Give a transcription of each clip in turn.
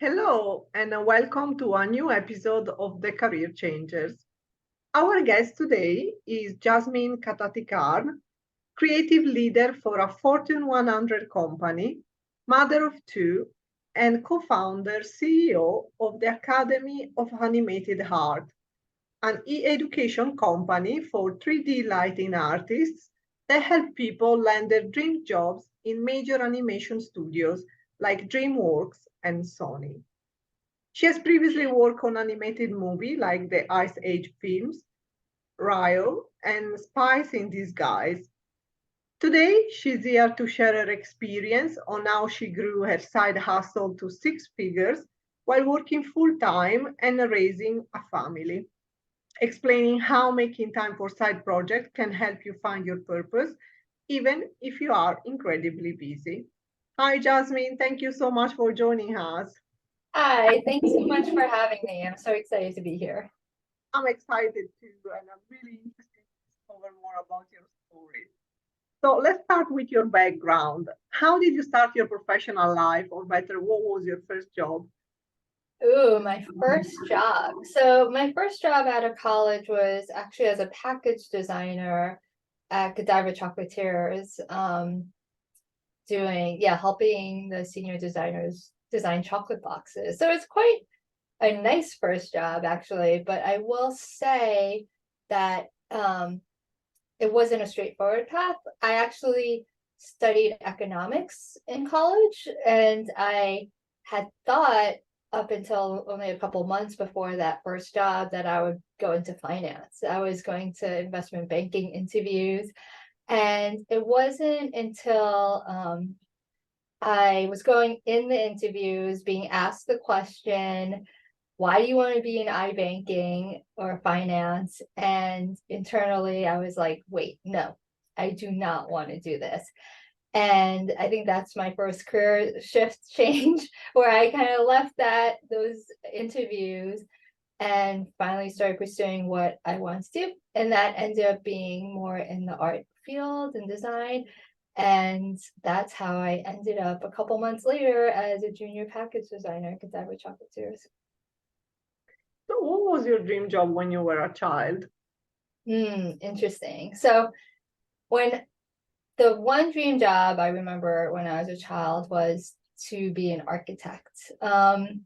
Hello, and welcome to a new episode of The Career Changers. Our guest today is Jasmine Katatikarn, creative leader for a Fortune 100 company, mother of two, and co founder CEO of the Academy of Animated Art, an e education company for 3D lighting artists that help people land their dream jobs in major animation studios like DreamWorks and Sony. She has previously worked on animated movies like the Ice Age films, Rio, and Spies in Disguise. Today, she's here to share her experience on how she grew her side hustle to six figures while working full time and raising a family, explaining how making time for side projects can help you find your purpose, even if you are incredibly busy. Hi, Jasmine. Thank you so much for joining us. Hi, thanks so much for having me. I'm so excited to be here. I'm excited too, and I'm really interested to discover more about your story. So let's start with your background. How did you start your professional life, or better, what was your first job? Ooh, my first job. So my first job out of college was actually as a package designer at Godiva Chocolatiers, helping the senior designers design chocolate boxes. So it's quite a nice first job actually, but I will say that it wasn't a straightforward path. I actually studied economics in college, and I had thought up until only a couple months before that first job that I would go into finance. I was going to investment banking interviews, and it wasn't until I was going in the interviews being asked the question, why do you want to be in iBanking or finance? And internally, I was like, wait, no, I do not want to do this. And I think that's my first career shift change, where I kind of left those interviews and finally started pursuing what I wanted to do. And that ended up being more in the art field and design. And that's how I ended up a couple months later as a junior package designer at Godiva Chocolatiers. So, what was your dream job when you were a child? Interesting. So when the one dream job I remember when I was a child was to be an architect. I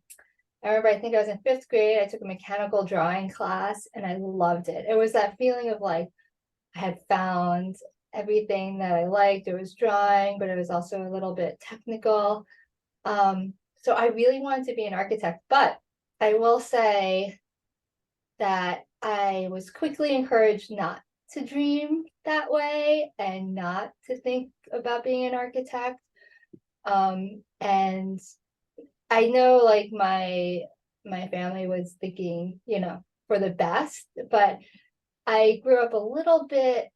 remember, I think I was in fifth grade, I took a mechanical drawing class and I loved it. It was that feeling of like, I had found everything that I liked. It was drawing, but it was also a little bit technical. So I really wanted to be an architect, but I will say that I was quickly encouraged not to dream that way and not to think about being an architect. And I know like my family was thinking, for the best, but I grew up a little bit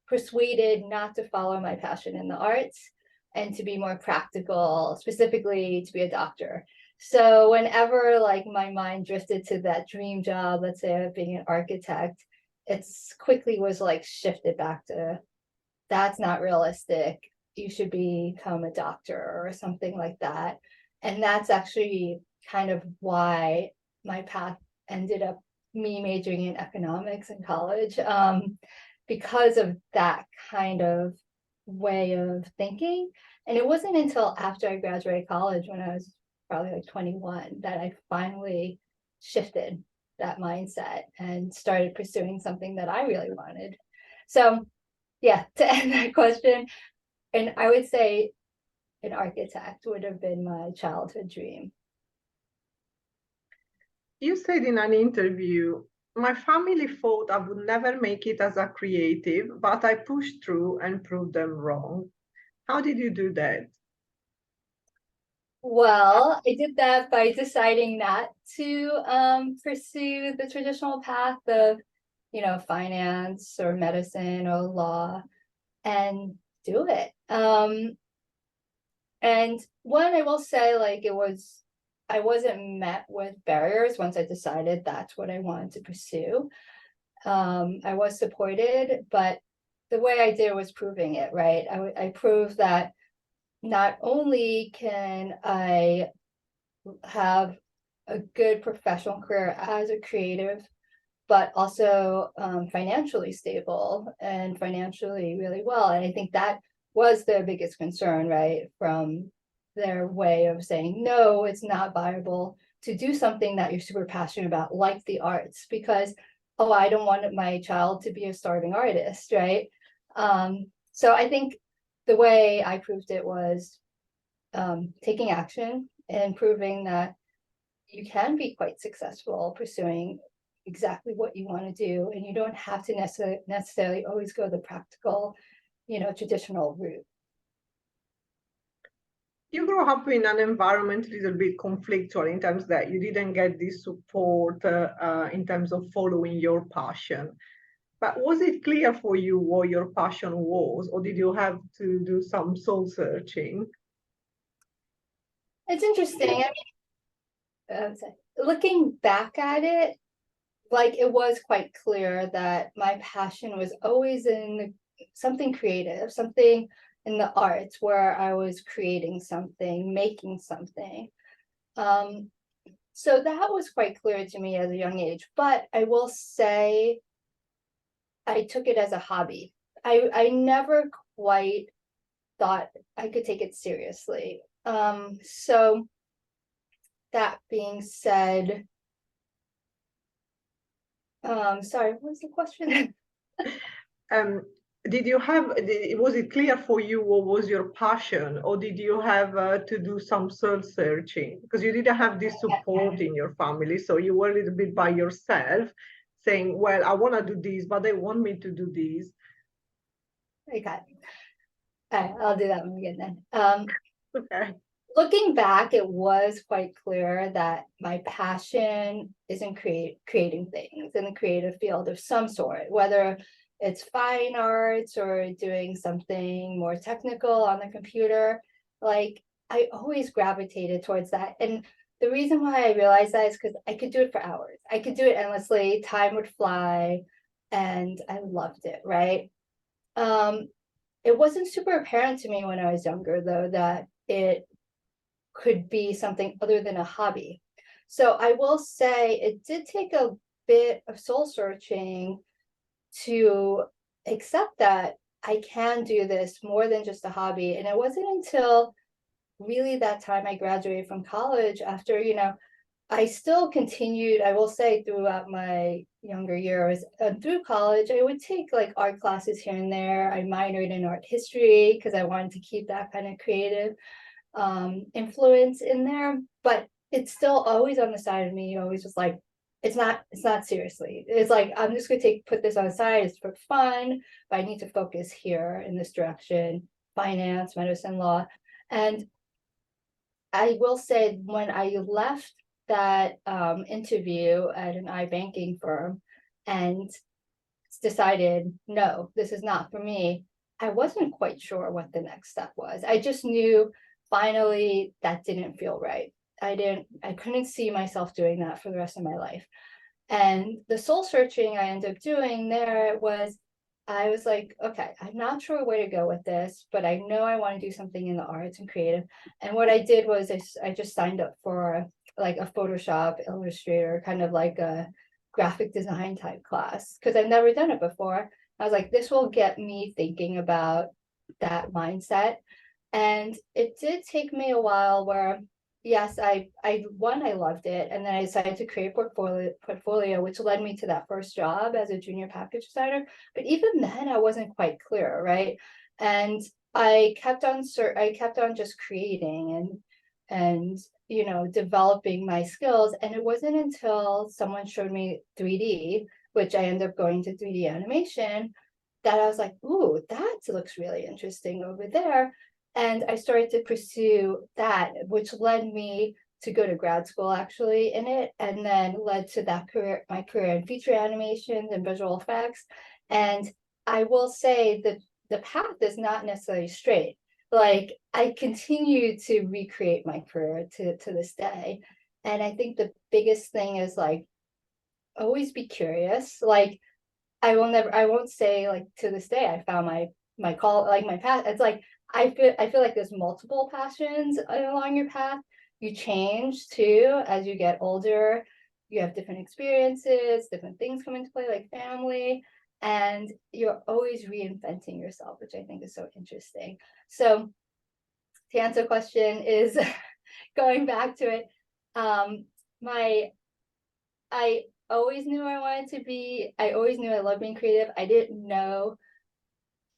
persuaded not to follow my passion in the arts and to be more practical, specifically to be a doctor. So whenever like my mind drifted to that dream job, let's say of being an architect, it's quickly was like shifted back to that's not realistic. You should become a doctor or something like that. And that's actually kind of why my path ended up me majoring in economics in college, because of that kind of way of thinking. And it wasn't until after I graduated college, when I was probably like 21, that I finally shifted that mindset and started pursuing something that I really wanted. So yeah, to end that question, and I would say an architect would have been my childhood dream. You said in an interview, my family thought I would never make it as a creative, but I pushed through and proved them wrong. How did you do that? Well, I did that by deciding not to pursue the traditional path of, finance or medicine or law, and do it. And one, I will say, like, I wasn't met with barriers once I decided that's what I wanted to pursue. I was supported, but the way I did was proving it, right? I proved that not only can I have a good professional career as a creative, but also financially stable and financially really well. And I think that was their biggest concern, right? From their way of saying, no, it's not viable to do something that you're super passionate about, like the arts, because, oh, I don't want my child to be a starving artist, right? So I think the way I proved it was taking action and proving that you can be quite successful pursuing exactly what you want to do, and you don't have to necessarily always go the practical, traditional route. You grew up in an environment a little bit conflictual in terms that you didn't get this support in terms of following your passion. But was it clear for you what your passion was, or did you have to do some soul searching? It's interesting. Looking back at it, like it was quite clear that my passion was always in something creative, something in the arts where I was creating something, making something. So that was quite clear to me at a young age. But I will say I took it as a hobby. I never quite thought I could take it seriously. So that being said, sorry, what was the question? Did you have, was it clear for you what was your passion, or did you have to do some soul searching? Because you didn't have this support in your family, so you were a little bit by yourself saying, well, I want to do this, but they want me to do this. Okay. All right, I'll do that one again then. Okay. Looking back, it was quite clear that my passion is in creating things in the creative field of some sort, whether it's fine arts or doing something more technical on the computer. Like I always gravitated towards that. And the reason why I realized that is because I could do it for hours. I could do it endlessly, time would fly, and I loved it, right? It wasn't super apparent to me when I was younger, though, that it could be something other than a hobby. So I will say it did take a bit of soul searching to accept that I can do this more than just a hobby. And it wasn't until really that time I graduated from college after, I still continued, I will say, throughout my younger years, through college, I would take like art classes here and there. I minored in art history because I wanted to keep that kind of creative influence in there, but it's still always on the side of me, always just like, it's not seriously. It's like, I'm just gonna put this on the side, it's for fun, but I need to focus here in this direction, finance, medicine, law. And I will say when I left that interview at an iBanking firm and decided, no, this is not for me, I wasn't quite sure what the next step was. I just knew finally that didn't feel right. I couldn't see myself doing that for the rest of my life. And the soul searching I ended up doing there was, I was like, okay, I'm not sure where to go with this, but I know I want to do something in the arts and creative. And what I did was I just signed up for like a Photoshop, Illustrator, kind of like a graphic design type class, because I've never done it before. I was like, this will get me thinking about that mindset. And it did take me a while where, yes, I loved it. And then I decided to create a portfolio, which led me to that first job as a junior package designer. But even then I wasn't quite clear, right? And I kept on just creating and developing my skills. And it wasn't until someone showed me 3D, which I ended up going to 3D animation, that I was like, ooh, that looks really interesting over there. And I started to pursue that, which led me to go to grad school actually in it, and then led to my career in feature animations and visual effects. And I will say that the path is not necessarily straight. Like I continue to recreate my career to this day. And I think the biggest thing is like always be curious. Like I won't say like to this day I found my call, like my path. It's like I feel like there's multiple passions along your path, you change too as you get older. You have different experiences, different things come into play, like family, and you're always reinventing yourself, which I think is so interesting. So to answer the question is going back to it, my I always knew I wanted to be, I always knew I loved being creative. I didn't know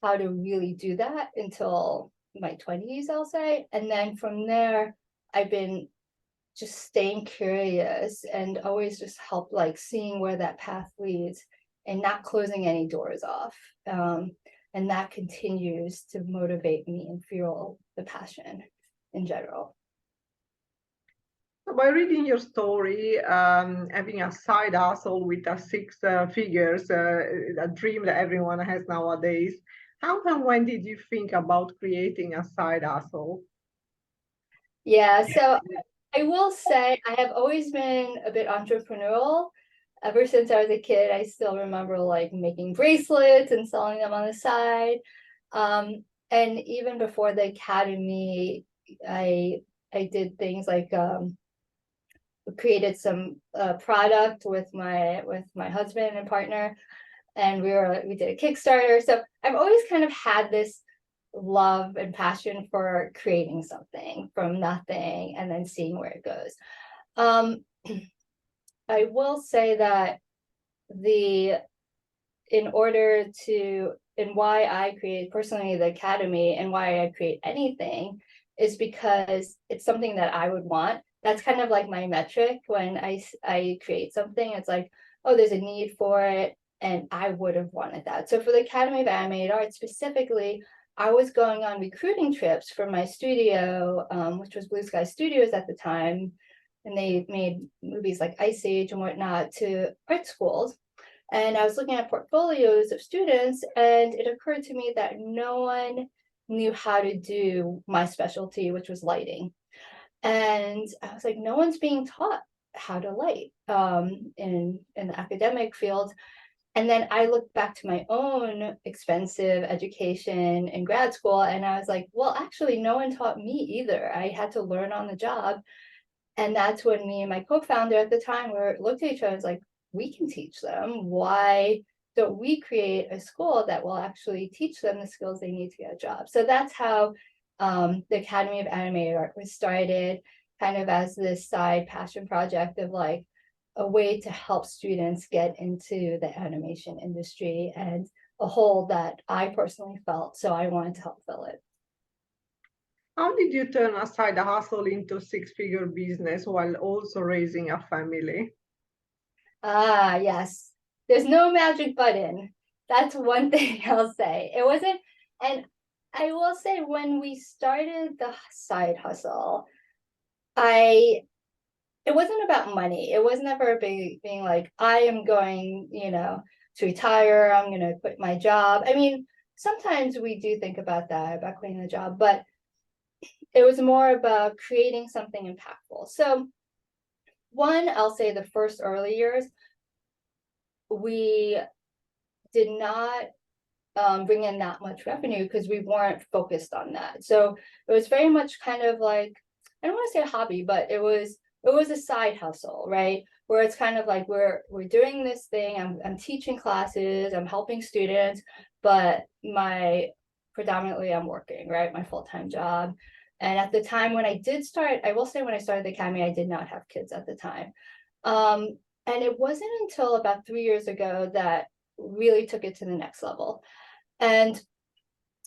how to really do that until my 20s, I'll say. And then from there, I've been just staying curious and always just help like seeing where that path leads and not closing any doors off. And that continues to motivate me and fuel the passion in general. By reading your story, having a side hustle with a six figures, a dream that everyone has nowadays, how and when did you think about creating a side hustle? Yeah, so I will say I have always been a bit entrepreneurial. Ever since I was a kid, I still remember like making bracelets and selling them on the side. And even before the academy, I did things like created some product with my husband and partner, and we did a Kickstarter. So I've always kind of had this love and passion for creating something from nothing and then seeing where it goes. I will say that in order to, and why I create personally the academy and why I create anything is because it's something that I would want. That's kind of like my metric when I create something. It's like, oh, there's a need for it, and I would have wanted that. So for the Academy of Animated Arts specifically, I was going on recruiting trips for my studio, which was Blue Sky Studios at the time, and they made movies like Ice Age and whatnot to art schools. And I was looking at portfolios of students, and it occurred to me that no one knew how to do my specialty, which was lighting. And I was like, no one's being taught how to light in the academic field. And then I looked back to my own expensive education in grad school, and I was like, well, actually, no one taught me either. I had to learn on the job. And that's when me and my co-founder at the time looked at each other and was like, we can teach them. Why don't we create a school that will actually teach them the skills they need to get a job? So that's how the Academy of Animated Art was started, kind of as this side passion project of like a way to help students get into the animation industry and a hole that I personally felt. So I wanted to help fill it. How did you turn a side hustle into a six-figure business while also raising a family? Ah, yes. There's no magic button. That's one thing I'll say. It wasn't, and I will say when we started the side hustle, it wasn't about money. It was never being like, I am going, to retire. I'm going to quit my job. I mean, sometimes we do think about that, about quitting the job, but it was more about creating something impactful. So one, I'll say the first early years, we did not bring in that much revenue because we weren't focused on that. So it was very much kind of like, I don't want to say a hobby, but it was a side hustle, right? Where it's kind of like we're doing this thing. I'm teaching classes, I'm helping students, but predominantly I'm working, right? My full-time job. And at the time when I did start, I will say when I started the academy, I did not have kids at the time. And it wasn't until about 3 years ago that really took it to the next level. And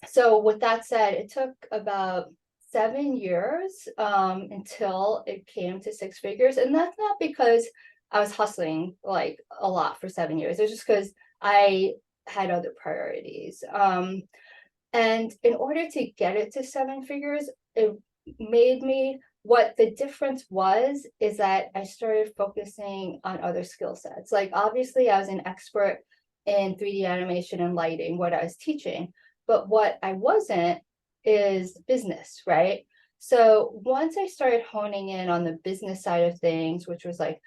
so with that said, it took about 7 years until it came to six figures. And that's not because I was hustling like a lot for 7 years. It's just because I had other priorities. And in order to get it to seven figures, it made me, what the difference was is that I started focusing on other skill sets. Like obviously I was an expert in 3D animation and lighting, what I was teaching, but what I wasn't is business, right? So once I started honing in on the business side of things, which was like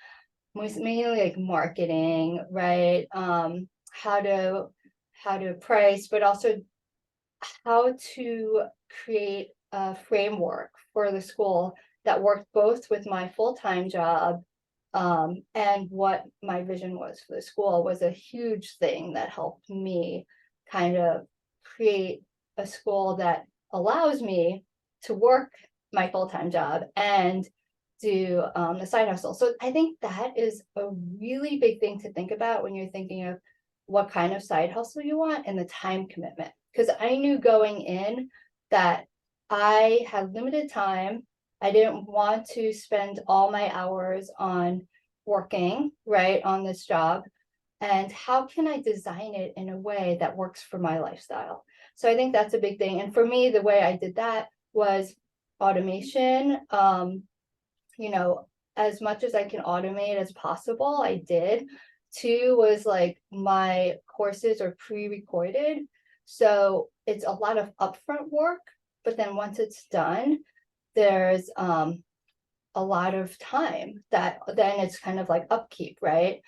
mainly like marketing, right? How to price, but also how to create a framework for the school that worked both with my full-time job and what my vision was for the school was a huge thing that helped me kind of create a school that allows me to work my full-time job and do the side hustle. So I think that is a really big thing to think about when you're thinking of what kind of side hustle you want and the time commitment. Because I knew going in that I had limited time. I didn't want to spend all my hours on working, right, on this job. And how can I design it in a way that works for my lifestyle? So I think that's a big thing. And for me, the way I did that was automation. You know, as much as I can automate as possible, I did. Two was like my courses are pre-recorded. So it's a lot of upfront work, but then once it's done, there's a lot of time that then it's kind of like upkeep, right?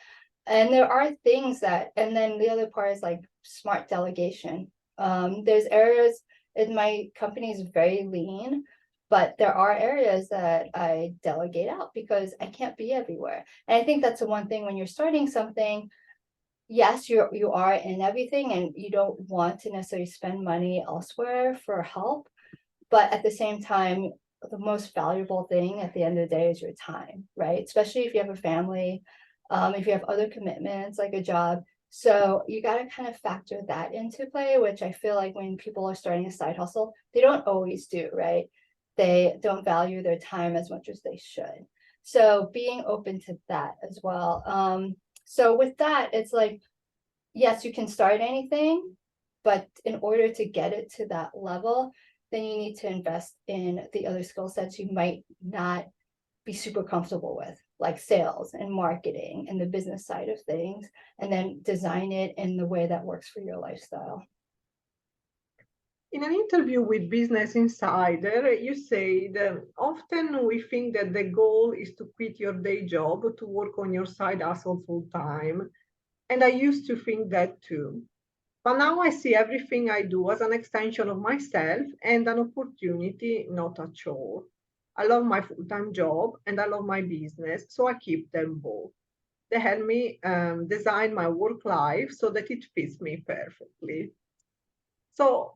And there are things that, and then the other part is like smart delegation. There's areas in my company is very lean, but there are areas that I delegate out because I can't be everywhere. And I think that's the one thing when you're starting something, yes, you are in everything and you don't want to necessarily spend money elsewhere for help. But at the same time, the most valuable thing at the end of the day is your time, right? Especially if you have a family, if you have other commitments like a job. So you got to kind of factor that into play, which I feel like when people are starting a side hustle, they don't always do, right? They don't value their time as much as they should. So being open to that as well. So with that, it's like, yes, you can start anything, but in order to get it to that level, then you need to invest in the other skill sets you might not be super comfortable with, like sales and marketing and the business side of things, and then design it in the way that works for your lifestyle. In an interview with Business Insider, you said often we think that the goal is to quit your day job to work on your side hustle full time. And I used to think that too. But now I see everything I do as an extension of myself and an opportunity, not a chore. I love my full time job and I love my business, so I keep them both. They help me design my work life so that it fits me perfectly. So,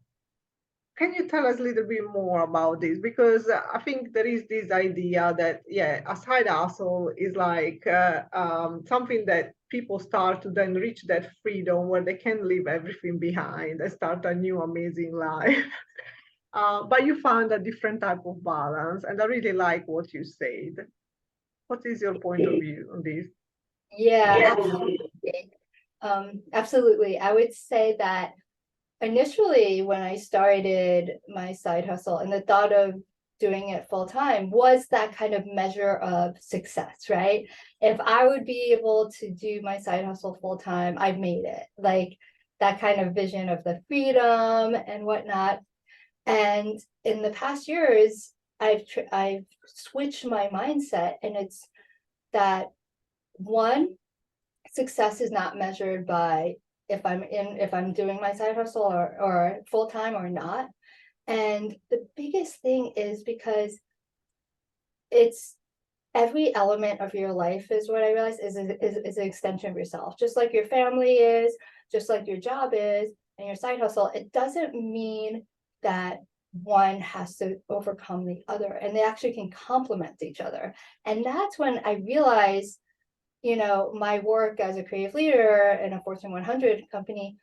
can you tell us a little bit more about this? Because I think there is this idea that, yeah, a side hustle is like something that people start to then reach that freedom where they can leave everything behind and start a new amazing life. But you found a different type of balance, and I really like what you said. What is your point of view on this? Yeah, absolutely. Absolutely. I would say that initially when I started my side hustle and the thought of doing it full time was that kind of measure of success, right? If I would be able to do my side hustle full time, I've made it. Like that kind of vision of the freedom and whatnot. And in the past years, I've switched my mindset, and it's that one, success is not measured by if I'm doing my side hustle or full time or not. And the biggest thing is because it's every element of your life is what I realize is an extension of yourself, just like your family is, just like your job is, and your side hustle. It doesn't mean that one has to overcome the other, and they actually can complement each other. And that's when I realized, you know, my work as a creative leader in a Fortune 100 company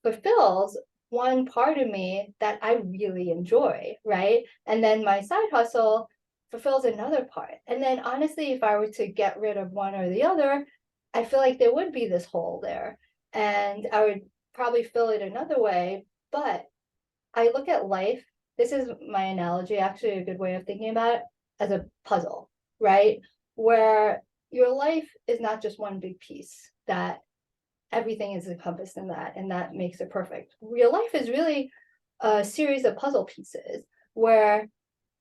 fulfills one part of me that I really enjoy, right? And then my side hustle fulfills another part. And then honestly, if I were to get rid of one or the other, I feel like there would be this hole there. And I would probably fill it another way. But I look at life, this is my analogy, actually a good way of thinking about it, as a puzzle, right? Where your life is not just one big piece that everything is encompassed in that, and that makes it perfect. Real life is really a series of puzzle pieces where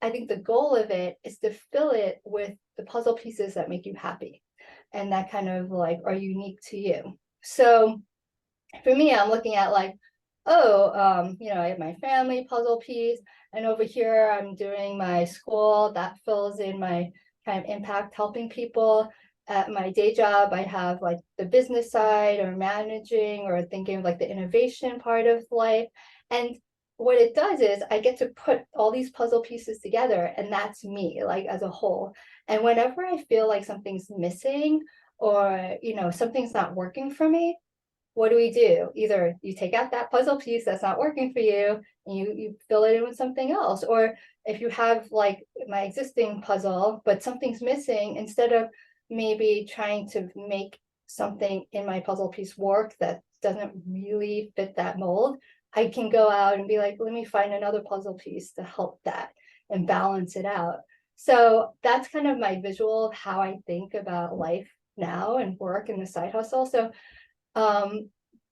I think the goal of it is to fill it with the puzzle pieces that make you happy and that kind of like are unique to you. So for me, I'm looking at like, I have my family puzzle piece, and over here I'm doing my school that fills in my kind of impact helping people. At my day job, I have like the business side or managing or thinking of like the innovation part of life. And what it does is I get to put all these puzzle pieces together, and that's me, like as a whole. And whenever I feel like something's missing or, something's not working for me, what do? Either you take out that puzzle piece that's not working for you and you fill it in with something else. Or if you have like my existing puzzle, but something's missing, instead of maybe trying to make something in my puzzle piece work that doesn't really fit that mold, I can go out and be like, let me find another puzzle piece to help that and balance it out. So that's kind of my visual of how I think about life now and work and the side hustle. So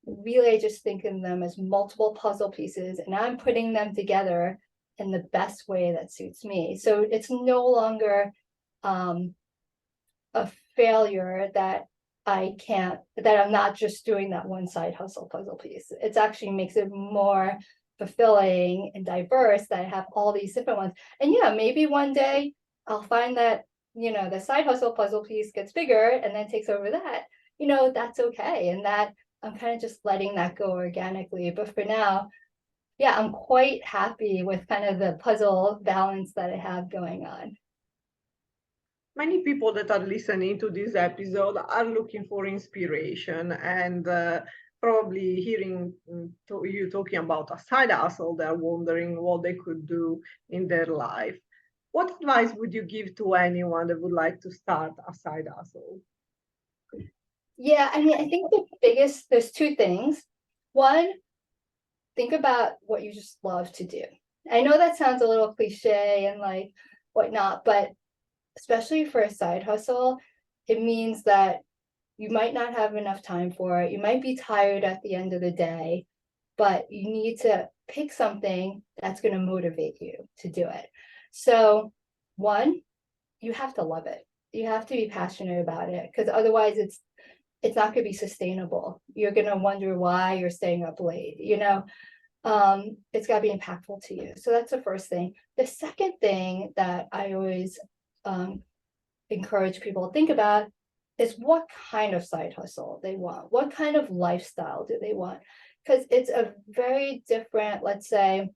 really I just think of them as multiple puzzle pieces, and I'm putting them together in the best way that suits me. So it's no longer a failure that I'm not just doing that one side hustle puzzle piece. It actually makes it more fulfilling and diverse that I have all these different ones. And yeah, maybe one day I'll find that, the side hustle puzzle piece gets bigger and then takes over that. That's okay. And that I'm kind of just letting that go organically. But for now, yeah, I'm quite happy with kind of the puzzle balance that I have going on. Many people that are listening to this episode are looking for inspiration and probably hearing you talking about a side hustle. They're wondering what they could do in their life. What advice would you give to anyone that would like to start a side hustle? Yeah, I think there's two things. One, think about what you just love to do. I know that sounds a little cliche and like whatnot, but especially for a side hustle, it means that you might not have enough time for it. You might be tired at the end of the day, but you need to pick something that's going to motivate you to do it. So, one, you have to love it. You have to be passionate about it, because otherwise it's not going to be sustainable. You're going to wonder why you're staying up late, it's got to be impactful to you. So that's the first thing. The second thing that I always encourage people to think about is what kind of side hustle they want. What kind of lifestyle do they want? Because it's a very different, let's say,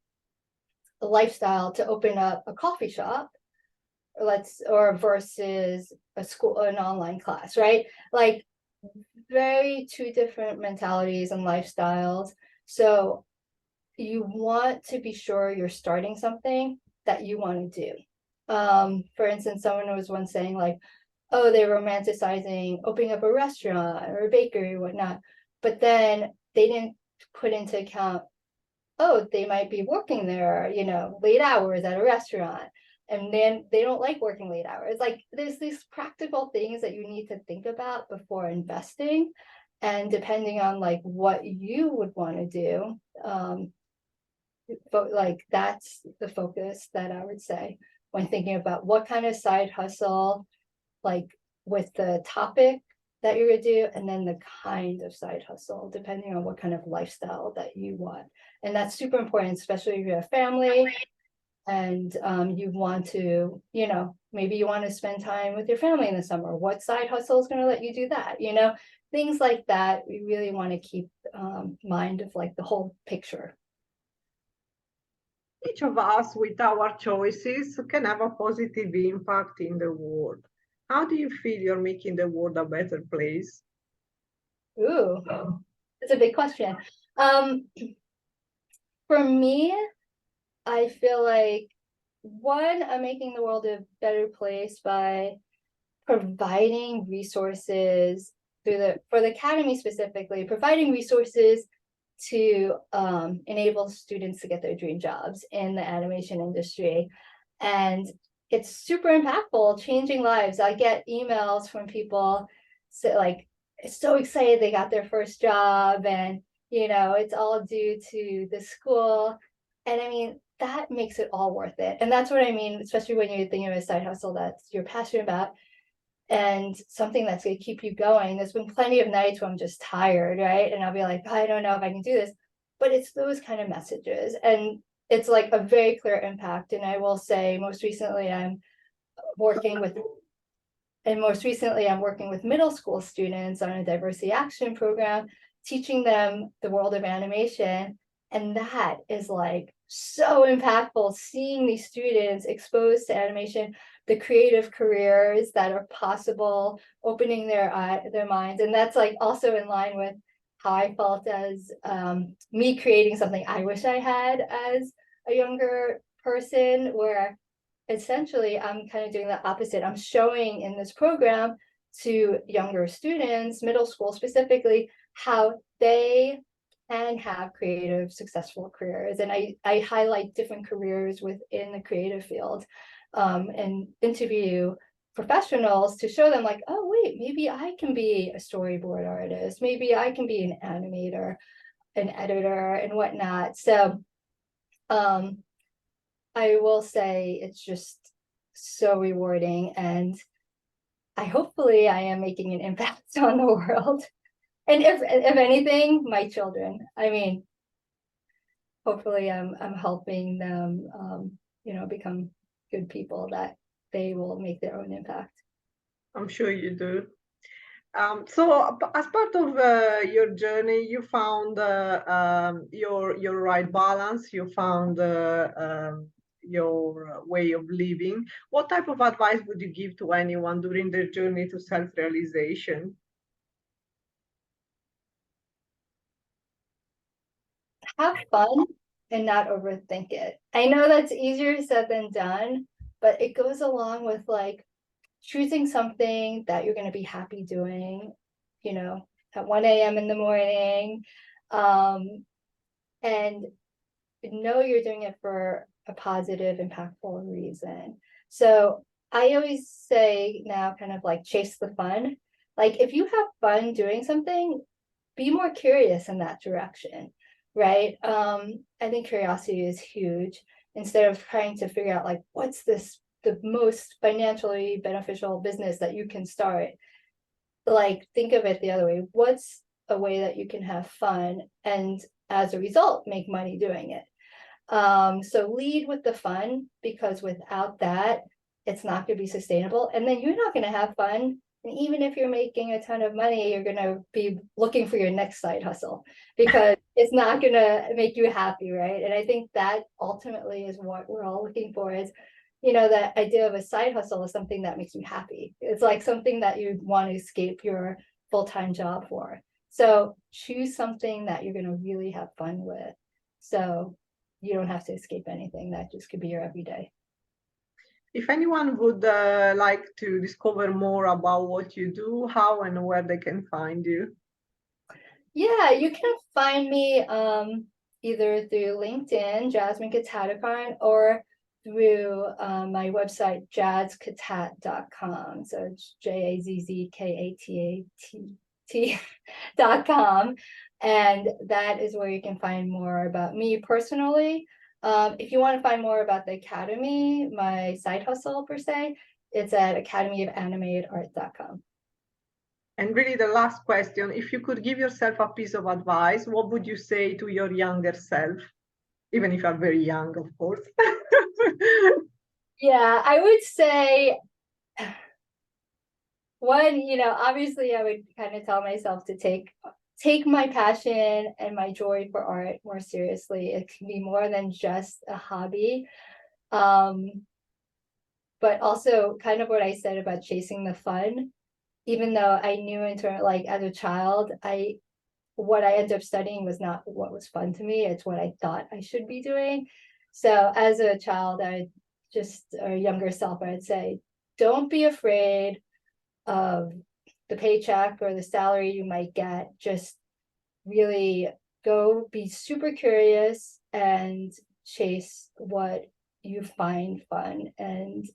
a lifestyle to open up a coffee shop, or versus a school, an online class, right? Like very two different mentalities and lifestyles. So you want to be sure you're starting something that you want to do. For instance, someone was once saying like, oh, they're romanticizing opening up a restaurant or a bakery or whatnot, but then they didn't put into account, oh, they might be working there, late hours at a restaurant, and then they don't like working late hours. Like there's these practical things that you need to think about before investing, and depending on like what you would want to do, but like that's the focus that I would say when thinking about what kind of side hustle, like with the topic that you're gonna do, and then the kind of side hustle, depending on what kind of lifestyle that you want. And that's super important, especially if you have family and you want to, maybe you want to spend time with your family in the summer. What side hustle is going to let you do that? Things like that. We really want to keep mind of like the whole picture. Each of us, with our choices, can have a positive impact in the world. How do you feel you're making the world a better place? Ooh, that's a big question. For me, I feel like one, I'm making the world a better place by providing resources for the academy specifically, providing resources to enable students to get their dream jobs in the animation industry. And it's super impactful, changing lives. I get emails from people so excited they got their first job, and it's all due to the school. And that makes it all worth it. And that's what I mean, especially when you're thinking of a side hustle that you're passionate about and something that's going to keep you going. There's been plenty of nights where I'm just tired, right? And I'll be like, I don't know if I can do this. but it's those kind of messages, and it's like a very clear impact. And I will say most recently I'm working with middle school students on a diversity action program, teaching them the world of animation. And that is like so impactful, seeing these students exposed to animation, the creative careers that are possible, opening their minds. And that's like also in line with how I felt as me creating something I wish I had as a younger person, where essentially I'm kind of doing the opposite. I'm showing in this program to younger students, middle school specifically, how they can have creative, successful careers. And I highlight different careers within the creative field, and interview professionals to show them like, oh, wait, maybe I can be a storyboard artist. Maybe I can be an animator, an editor, and whatnot. So I will say it's just so rewarding, and hopefully I am making an impact on the world. And if anything, my children. I mean, hopefully I'm helping them become good people, that they will make their own impact. I'm sure you do. So as part of your journey, you found your right balance, you found your way of living. What type of advice would you give to anyone during their journey to self-realization? Have fun and not overthink it. I know that's easier said than done, but it goes along with like choosing something that you're going to be happy doing, at 1 a.m. in the morning, and know you're doing it for a positive, impactful reason. So I always say now, kind of like, chase the fun. Like, if you have fun doing something, be more curious in that direction, right? I think curiosity is huge. Instead of trying to figure out like, what's the most financially beneficial business that you can start, like, think of it the other way. What's a way that you can have fun and as a result make money doing it? So lead with the fun, because without that, it's not going to be sustainable, and then you're not going to have fun. And even if you're making a ton of money, you're going to be looking for your next side hustle, because it's not going to make you happy, right? And I think that ultimately is what we're all looking for, is that idea of a side hustle is something that makes you happy. It's like something that you want to escape your full-time job for. So choose something that you're going to really have fun with, so you don't have to escape anything. That just could be your everyday. If anyone would like to discover more about what you do, how and where they can find you? Yeah, you can find me either through LinkedIn, Jasmine Katatikarn, or through my website, jazzkatat.com. So it's JAZZKATAT.com. And that is where you can find more about me personally. If you want to find more about the Academy, my side hustle per se, it's at academyofanimatedart.com. And really the last question, if you could give yourself a piece of advice, what would you say to your younger self? Even if you're very young, of course. Yeah, I would say one, obviously I would kind of tell myself to take my passion and my joy for art more seriously. It can be more than just a hobby. But also kind of what I said about chasing the fun, even though I knew like as a child, what I ended up studying was not what was fun to me. It's what I thought I should be doing. So as a child, a younger self, I'd say, don't be afraid of the paycheck or the salary you might get. Just really go be super curious and chase what you find fun and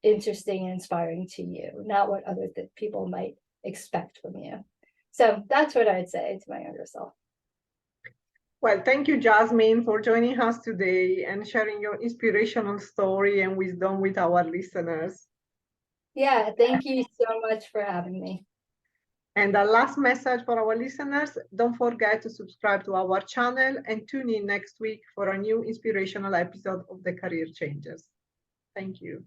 interesting and inspiring to you, not what other people might expect from you. So that's what I'd say to my younger self. Well, thank you, Jasmine, for joining us today and sharing your inspirational story and wisdom with our listeners. Yeah, thank you so much for having me. And a last message for our listeners, don't forget to subscribe to our channel and tune in next week for a new inspirational episode of the Career Changers. Thank you.